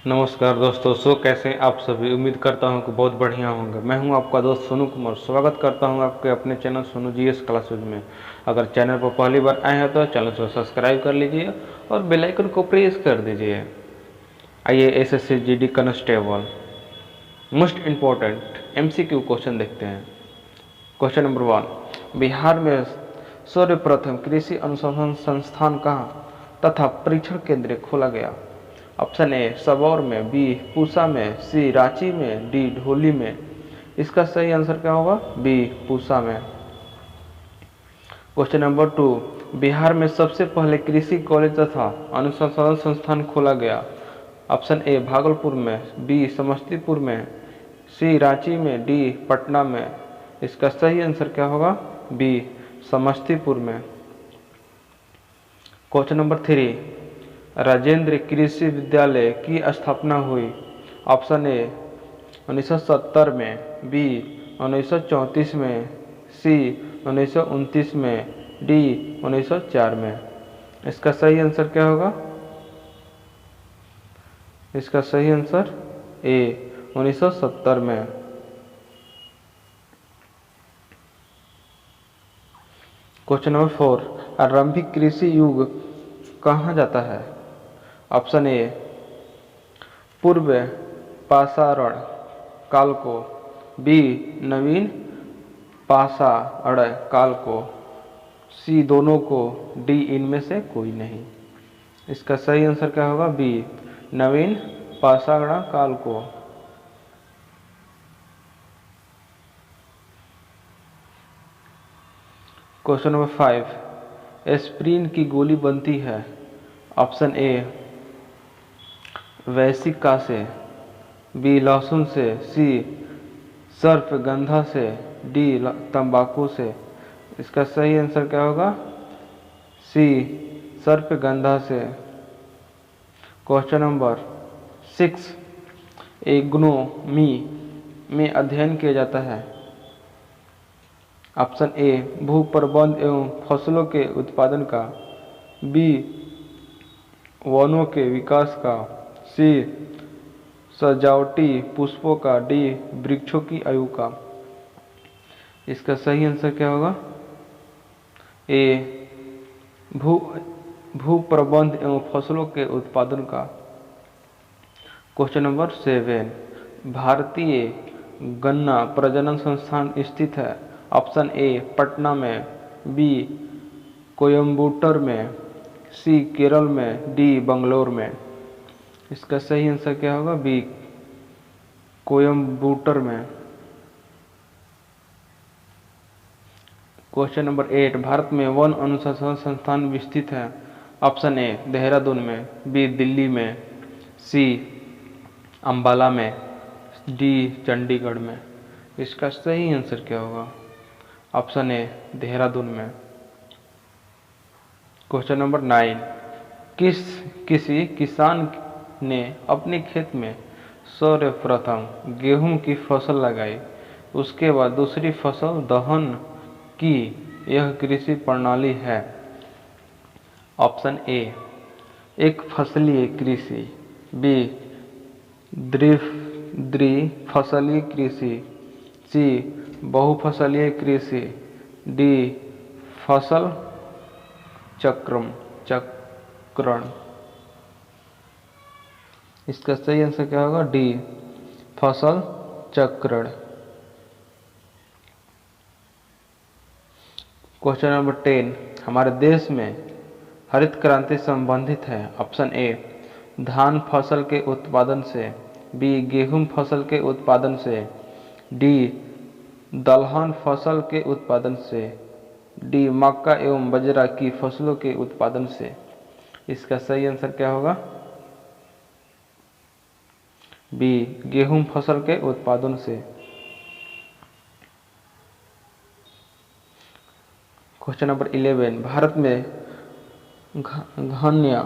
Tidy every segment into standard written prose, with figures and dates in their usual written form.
नमस्कार दोस्तों। कैसे हैं आप सभी। उम्मीद करता हूं कि बहुत बढ़िया होंगे। मैं हूं आपका दोस्त सोनू कुमार। स्वागत करता हूं आपके अपने चैनल सोनू जीएस क्लासेज में। अगर चैनल पर पहली बार आए हैं तो चैनल को सब्सक्राइब कर लीजिए और बेल आइकन को प्रेस कर दीजिए। आइए SSC GD constable most important MCQ question देखते हैं। क्वेश्चन नंबर 1, बिहार में सर्वप्रथम कृषि अनुसंधान संस्थान कहाँ तथा परीक्षण केंद्र खोला गया? ऑप्शन ए सबौर में, बी पूसा में, सी रांची में, डी ढोली में। इसका सही आंसर क्या होगा? बी पूसा में। क्वेश्चन नंबर 2, बिहार में सबसे पहले कृषि कॉलेज तथा अनुसंधान संस्थान खोला गया? ऑप्शन ए भागलपुर में, बी समस्तीपुर में, सी रांची में, डी पटना में। इसका सही आंसर क्या होगा? बी समस्तीपुर में। क्वेश्चन नंबर 3, राजेंद्र कृषि विद्यालय की स्थापना हुई? ऑप्शन ए 1970 में, बी 1934 में, सी 1929 में, डी 1904 में। इसका सही आंसर क्या होगा? इसका सही आंसर ए 1970 में। क्वेश्चन नंबर 4, आरंभिक कृषि युग कहा जाता है? ऑप्शन ए पूर्व पाषाण काल को, बी नवीन पाषाण काल को, सी दोनों को, डी इनमें से कोई नहीं। इसका सही आंसर क्या होगा? बी नवीन पाषाण काल को। क्वेश्चन नंबर 5, एस्प्रिन की गोली बनती है? ऑप्शन ए वैसिका से, बी लहसुन से, सी सर्प गंधा से, डी तंबाकू से। इसका सही आंसर क्या होगा? सी सर्प गंधा से। क्वेश्चन नंबर 6, एग्रोनॉमी में अध्ययन किया जाता है? ऑप्शन ए भू प्रबंध एवं फसलों के उत्पादन का, बी वनों के विकास का, सी सजावटी पुष्पों का, डी वृक्षों की आयु का। इसका सही आंसर क्या होगा? ए भू प्रबंध एवं फसलों के उत्पादन का। क्वेश्चन नंबर 7, भारतीय गन्ना प्रजनन संस्थान स्थित है? ऑप्शन ए पटना में, बी कोयम्बटूर में, सी केरल में, डी बंगलोर में। इसका सही आंसर क्या होगा? बी कोयम्बटूर में। क्वेश्चन नंबर 8, भारत में वन अनुसंधान संस्थान स्थित है? ऑप्शन ए देहरादून में, बी दिल्ली में, सी अंबाला में, डी चंडीगढ़ में। इसका सही आंसर क्या होगा? ऑप्शन ए देहरादून में। क्वेश्चन नंबर 9, किसी किसान ने अपने खेत में सर्वप्रथम गेहूं की फसल लगाई, उसके बाद दूसरी फसल दहन की, यह कृषि प्रणाली है? ऑप्शन ए एक फसलीय कृषि, बी द्विफसलीय कृषि, सी बहुफसलीय कृषि, डी फसल चक्रण। इसका सही आंसर क्या होगा? डी फसल चक्रण। क्वेश्चन नंबर 10, हमारे देश में हरित क्रांति संबंधित है? ऑप्शन ए धान फसल के उत्पादन से, बी गेहूं फसल के उत्पादन से, डी दलहन फसल के उत्पादन से, डी मक्का एवं बाजरा की फसलों के उत्पादन से। इसका सही आंसर क्या होगा? बी गेहूं फसल के उत्पादन से। क्वेश्चन नंबर 11, भारत में घन्य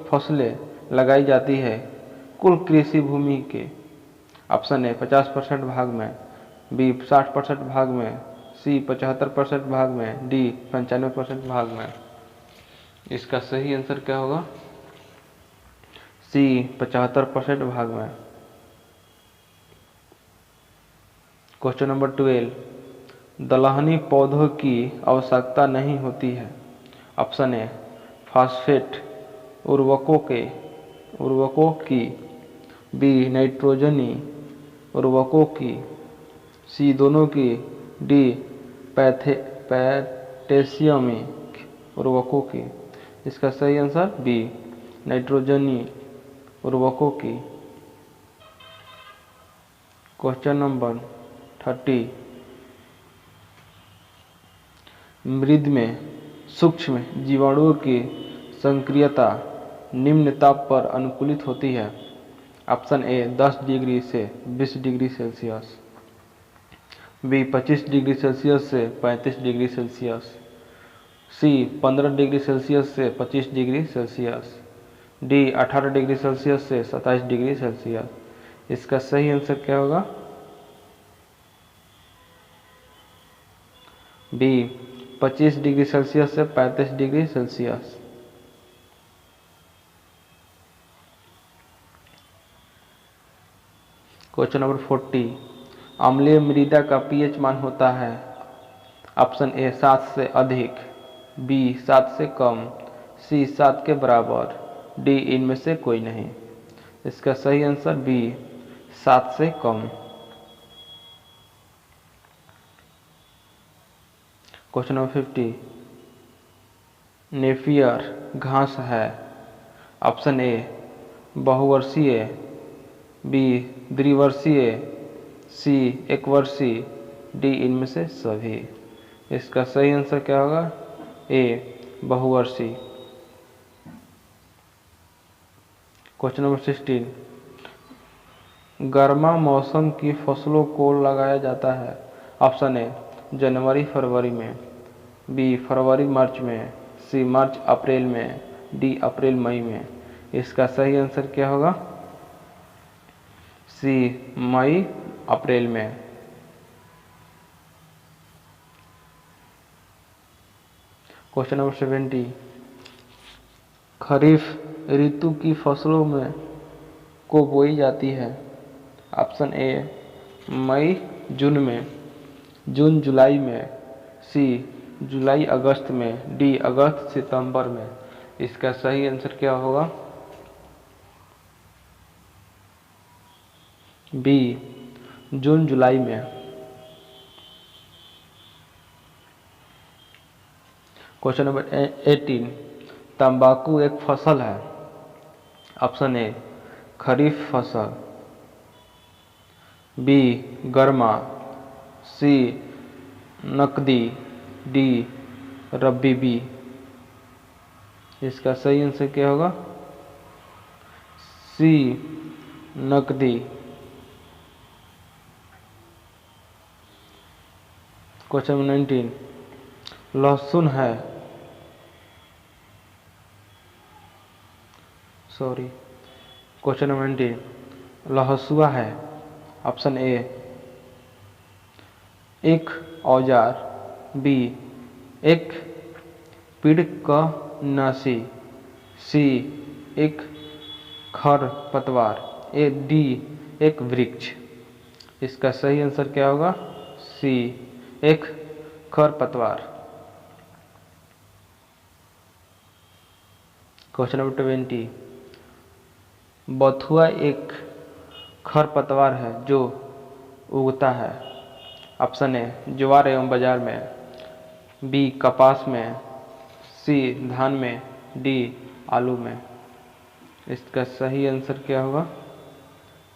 फसलें लगाई जाती है कुल कृषि भूमि के? ऑप्शन ए 50% भाग में, बी 60% भाग में, सी 75% भाग में, डी 95% भाग में। इसका सही आंसर क्या होगा? सी 75% भाग में। क्वेश्चन नंबर 12, दलहनी पौधों की आवश्यकता नहीं होती है। ऑप्शन ए फास्फेट उर्वरकों की, बी नाइट्रोजनी उर्वरकों की, सी दोनों की, डी पोटेशियमिक उर्वरकों की। इसका सही आंसर बी नाइट्रोजनी उर्वरकों की। क्वेश्चन नंबर 30, मृद में सूक्ष्म जीवाणुओं की सक्रियता निम्न ताप पर अनुकूलित होती है। ऑप्शन ए 10 डिग्री से 20 degree Celsius, B 25 degree Celsius से 35 degree Celsius, C 15 degree Celsius से 25 degree Celsius, D 18 degree Celsius से 27 डिग्री सेल्सियस। इसका सही आंसर क्या होगा? बी 25 डिग्री सेल्सियस से 35 डिग्री सेल्सियस। क्वेश्चन नंबर 40, अम्लीय मृदा का पीएच मान होता है। ऑप्शन ए 7 से अधिक, बी 7 से कम, सी 7 के बराबर, डी इनमें से कोई नहीं। इसका सही आंसर बी 7 से कम। क्वेश्चन नंबर 50, नेपियर घास है। ऑप्शन ए बहुवर्षीय, बी द्विवर्षीय, सी एकवर्षीय, डी इनमें से सभी। इसका सही आंसर क्या होगा? ए बहुवर्षीय। क्वेश्चन नंबर 16, गर्मा मौसम की फसलों को लगाया जाता है। ऑप्शन ए जनवरी फरवरी में, बी फरवरी मार्च में, सी मार्च अप्रैल में, डी अप्रैल मई में। इसका सही आंसर क्या होगा? सी मई अप्रैल में। क्वेश्चन नंबर 70, खरीफ ऋतु की फसलों में को बोई जाती है। ऑप्शन ए मई जून में, जून जुलाई में, सी जुलाई अगस्त में, डी अगस्त सितंबर में। इसका सही आंसर क्या होगा? बी जून जुलाई में। क्वेश्चन नंबर 18, तंबाकू एक फसल है। ऑप्शन ए खरीफ फसल, बी गर्मा, सी नकदी, डी रब्बी बी। इसका सही आंसर क्या होगा? सी नकदी। क्वेश्चन नंबर 19, लहसुन है, क्वेश्चन नंबर 19, लहसुआ है। ऑप्शन ए एक औजार, बी एक पीड़कनाशी, सी एक खरपतवार, ए डी एक वृक्ष। इसका सही आंसर क्या होगा? सी एक खरपतवार। क्वेश्चन नंबर 20, बथुआ एक खरपतवार है जो उगता है। ऑप्शन ए ज्वार एवं बाजार में, बी कपास में, सी धान में, डी आलू में। इसका सही आंसर क्या होगा?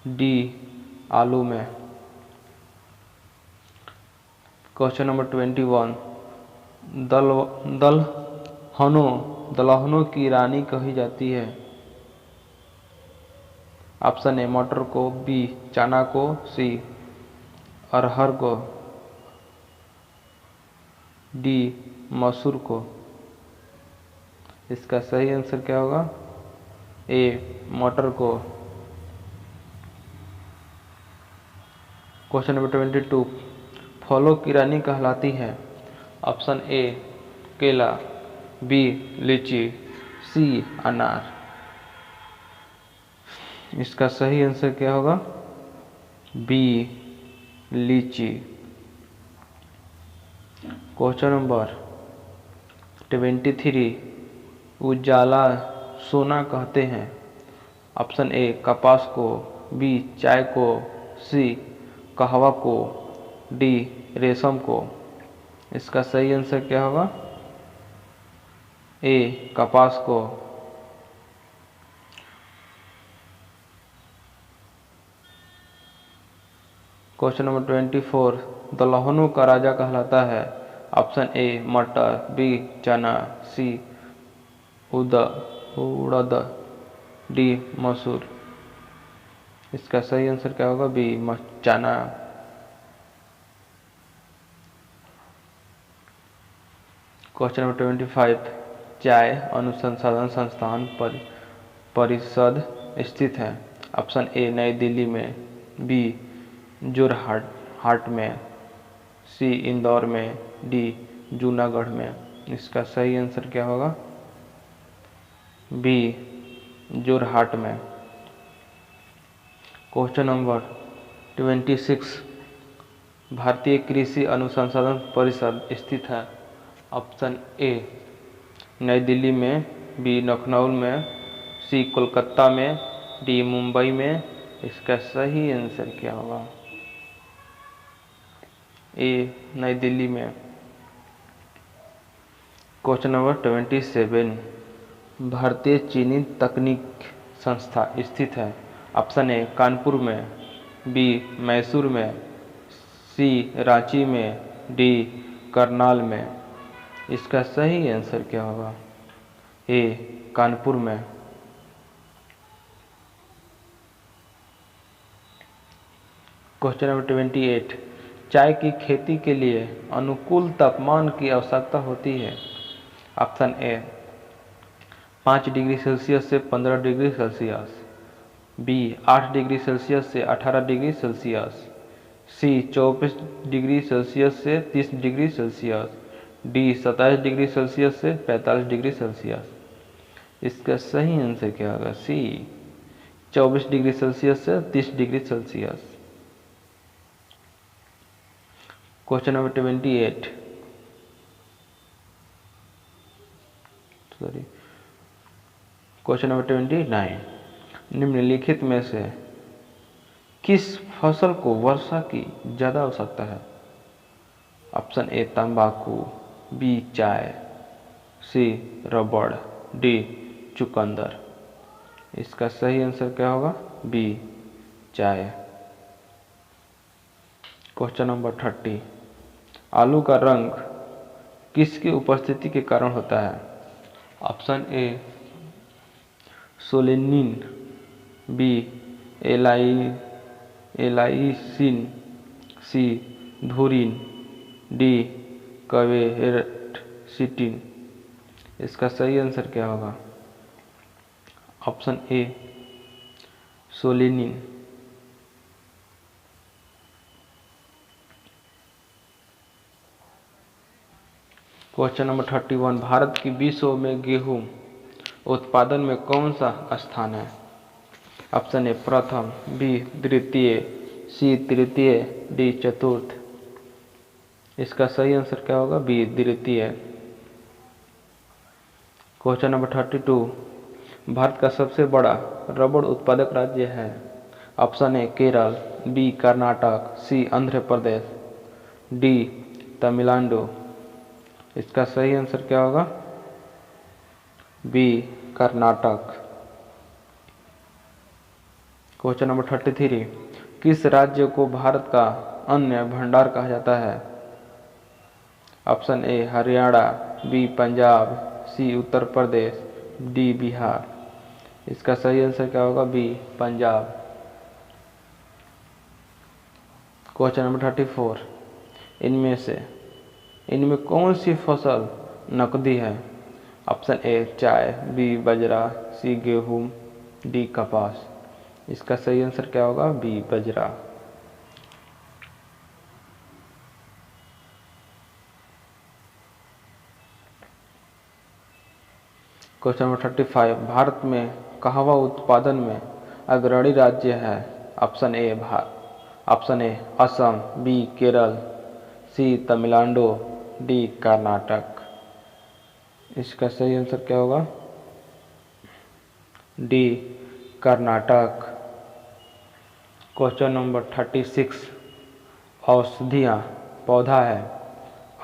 डी आलू में। क्वेश्चन नंबर 21, दलहनों की रानी कही जाती है। ऑप्शन ए मटर को, बी चना को, सी अरहर को, डी मसूर को। इसका सही आंसर क्या होगा? ए मटर को। क्वेश्चन नंबर 22, फलों की रानी कहलाती है। ऑप्शन ए केला, बी लीची, सी अनार। इसका सही आंसर क्या होगा? बी, लीची। क्वेश्चन नंबर 23, उजाला सोना कहते हैं। ऑप्शन ए कपास को, बी चाय को, सी कहवा को, डी रेशम को। इसका सही आंसर क्या होगा? ए कपास को। क्वेश्चन नंबर 24, दलहनों का राजा कहलाता है। ऑप्शन ए मटर, बी चना, सी उड़द, डी मसूर। इसका सही आंसर क्या होगा? बी चना। क्वेश्चन नंबर 25, चाय अनुसंधान संस्थान परिषद स्थित है। ऑप्शन ए नई दिल्ली में, बी जोरहाट में, सी इंदौर में, डी जूनागढ़ में। इसका सही आंसर क्या होगा? बी जोरहाट में। क्वेश्चन नंबर 26, भारतीय कृषि अनुसंधान परिषद स्थित है। ऑप्शन ए नई दिल्ली में, बी लखनऊ में, सी कोलकाता में, डी मुंबई में। इसका सही आंसर क्या होगा? ए नई दिल्ली में। क्वेश्चन नंबर 27, भारतीय चीनी तकनीक संस्था स्थित है। ऑप्शन ए कानपुर में, बी मैसूर में, सी रांची में, डी करनाल में। इसका सही आंसर क्या होगा? ए कानपुर में। क्वेश्चन नंबर 28, चाय की खेती के लिए अनुकूल तापमान की आवश्यकता होती है। ऑप्शन ए 5 डिग्री सेल्सियस से 15 degree Celsius, B 8 degree Celsius से 18 degree Celsius, C 24 degree Celsius से 30 degree Celsius, D 27 degree Celsius से 45 डिग्री सेल्सियस। इसका सही आंसर क्या होगा? सी 24 डिग्री सेल्सियस से 30 degree Celsius. Question number 28, question number 29, निम्नलिखित में से किस फसल को वर्षा की ज़्यादा आवश्यकता है? ऑप्शन ए तंबाकू, बी चाय, सी रबड़, डी चुकंदर। इसका सही आंसर क्या होगा? बी चाय। क्वेश्चन नंबर 30, आलू का रंग किसकी उपस्थिति के कारण होता है? Option A solanine, B allicin, C dhurrin, D quercetin. इसका सही आंसर क्या होगा? Option A solanine. Question number 31, Bharat की विश्व में गेहूं उत्पादन में कौन सा स्थान है? ऑप्शन ए प्रथम, बी द्वितीय, सी तृतीय, डी चतुर्थ। इसका सही आंसर क्या होगा? बी द्वितीय। क्वेश्चन नंबर 32, भारत का सबसे बड़ा रबड़ उत्पादक राज्य है। Option A Kerala, B Karnataka, C Andhra Pradesh, D Tamil Nadu. इसका सही आंसर क्या होगा? बी कर्नाटक। क्वेश्चन नंबर 33, किस राज्य को भारत का अन्न भंडार कहा जाता है? Option A Haryana, B Punjab, C Uttar Pradesh, D Bihar. इसका सही आंसर क्या होगा? बी पंजाब। क्वेश्चन नंबर 34, इनमें कौन सी फसल नकदी है? ऑप्शन ए चाय, बी बाजरा, सी गेहूं, डी कपास। इसका सही आंसर क्या होगा? बी बाजरा। क्वेश्चन नंबर 35, भारत में कहवा उत्पादन में अग्रणी राज्य है? Option A Assam, B Kerala, C Tamil Nadu, D Karnataka. इसका सही आंसर क्या होगा? डी कर्नाटक। क्वेश्चन नंबर 36, औषधियाँ पौधा है?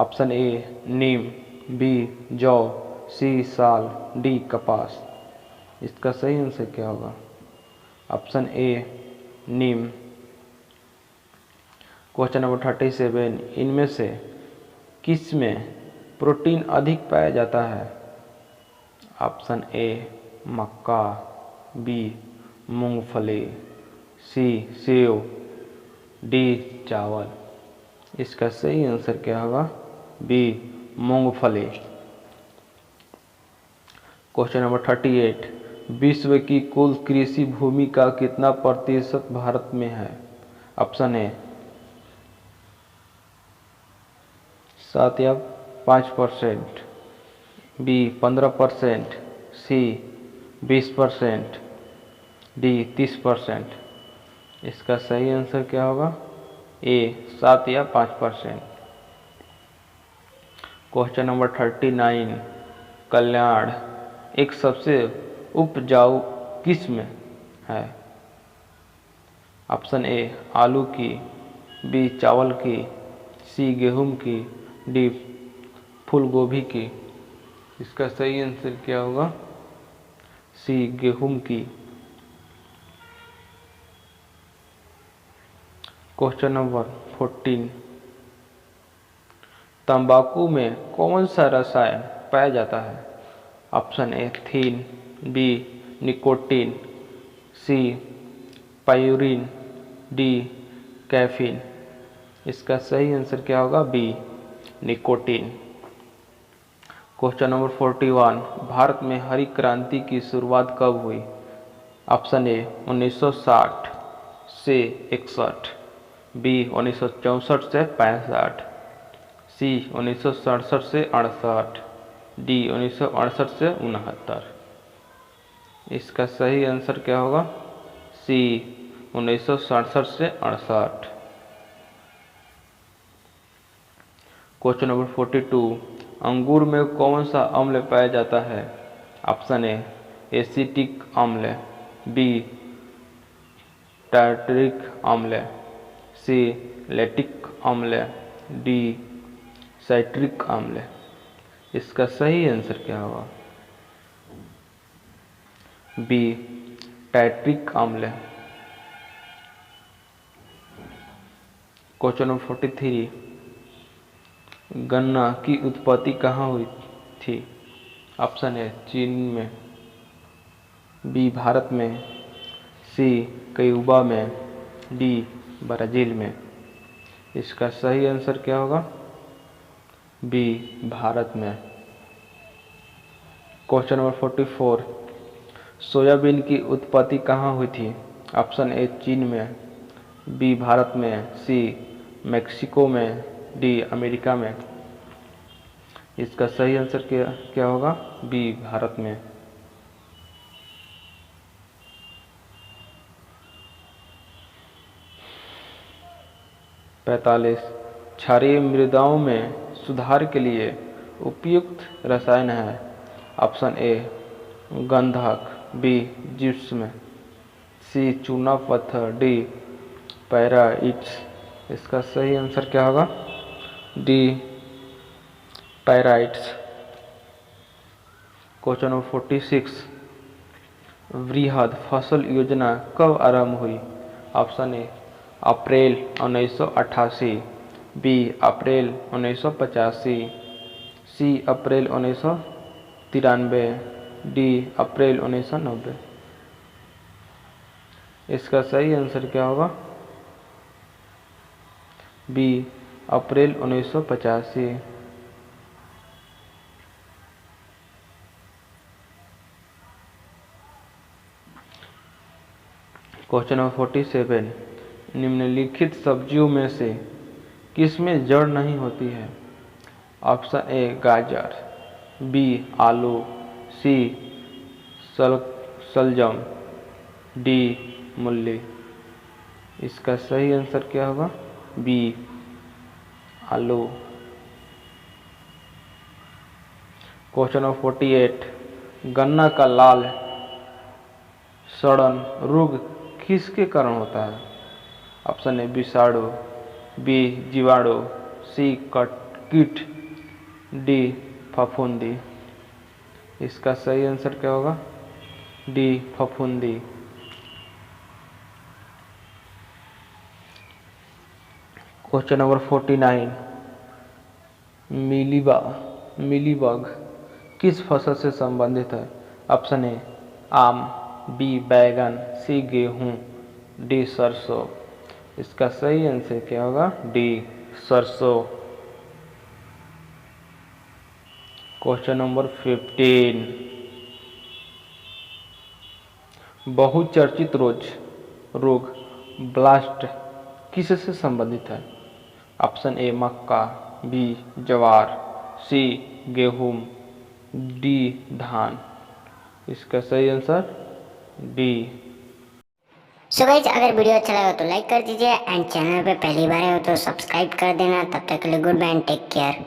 ऑप्शन ए नीम, बी जौ, सी साल, डी कपास। इसका सही आंसर क्या होगा? ऑप्शन ए नीम। क्वेश्चन नंबर 37, इनमें से किस में प्रोटीन अधिक पाया जाता है? ऑप्शन ए मक्का, बी मूंगफली, सी सेव, डी चावल। इसका सही आंसर क्या होगा? बी मूंगफली। क्वेश्चन नंबर 38, विश्व की कुल कृषि भूमि का कितना प्रतिशत भारत में है? ऑप्शन ए 7 या 5%, बी 15%, सी 20%, डी 30%। इसका सही आंसर क्या होगा? ए 7 या 5%। क्वेश्चन नंबर 39, कल्याण एक सबसे उपजाऊ किस्म है? ऑप्शन ए आलू की, बी चावल की, सी गेहूं की, डी फूलगोभी की। इसका सही आंसर क्या होगा? सी गेहूं की। क्वेश्चन नंबर 14, तंबाकू में कौन सा रसायन पाया जाता है? Option A theine, B nicotine, C purine, D caffeine. इसका सही आंसर क्या होगा? B nicotine. Question number 41, Bharat में हरी क्रांति की शुरुआत कब हुई? ऑप्शन ए 1960 से 61, बी 1964 से 65, सी 1967 से 68, डी 1968 से 69। इसका सही आंसर क्या होगा? सी 1967 से 68। क्वेश्चन नंबर 42, अंगूर में कौन सा अम्ल पाया जाता है? ऑप्शन ए एसिटिक अम्ल, बी टार्टरिक अम्ल, सी लैक्टिक अम्ल, डी साइट्रिक अम्ल। इसका सही आंसर क्या होगा? बी टार्टरिक अम्ल। क्वेश्चन नंबर 43, गन्ना की उत्पत्ति कहाँ हुई थी? ऑप्शन ए चीन में, बी भारत में, सी क्यूबा में, डी ब्राज़ील में। इसका सही आंसर क्या होगा? बी भारत में। क्वेश्चन नंबर 44, सोयाबीन की उत्पत्ति कहाँ हुई थी? ऑप्शन ए चीन में, बी भारत में, सी मैक्सिको में, डी अमेरिका में। इसका सही आंसर क्या होगा? बी भारत में। 45, क्षारीय मृदाओं में सुधार के लिए उपयुक्त रसायन है? ऑप्शन ए गंधक, बी जिप्सम, सी चूना पत्थर, डी पैराइट्स। इसका सही आंसर क्या होगा? डी पैराइट्स। क्वेश्चन नंबर 46, वृहद फसल योजना कब आरंभ हुई? Option A April 1988, B April 1985, C April 1993, D April 1990। इसका सही आंसर क्या होगा? B April 1985। क्वेश्चन नंबर 47, निम्नलिखित सब्जियों में से किसमें जड़ नहीं होती है? ऑप्शन ए गाजर, बी आलू, सी सलजम, डी मूल्य। इसका सही आंसर क्या होगा? बी आलू। क्वेश्चन नंबर 48, गन्ना का लाल सड़न रोग किसके कारण होता है? ऑप्शन ए विषाणु, बी जीवाणु, सी कीट, डी फफूंदी। इसका सही आंसर क्या होगा? डी फफूंदी। क्वेश्चन नंबर 49, मिलीबग किस फसल से संबंधित है? ऑप्शन ए आम, बी बैगन, सी गेहूं, डी सरसों। इसका सही आंसर क्या होगा? डी सरसों। क्वेश्चन नंबर 15, बहुचर्चित रोग ब्लास्ट किससे संबंधित है? ऑप्शन ए मक्का, बी ज्वार, सी गेहूं, डी धान। इसका सही आंसर डी। सो गाइज, अगर वीडियो अच्छा लगा तो लाइक कर दीजिए एंड चैनल पे पहली बार आए हो तो सब्सक्राइब कर देना। तब तक के लिए goodbye and take care.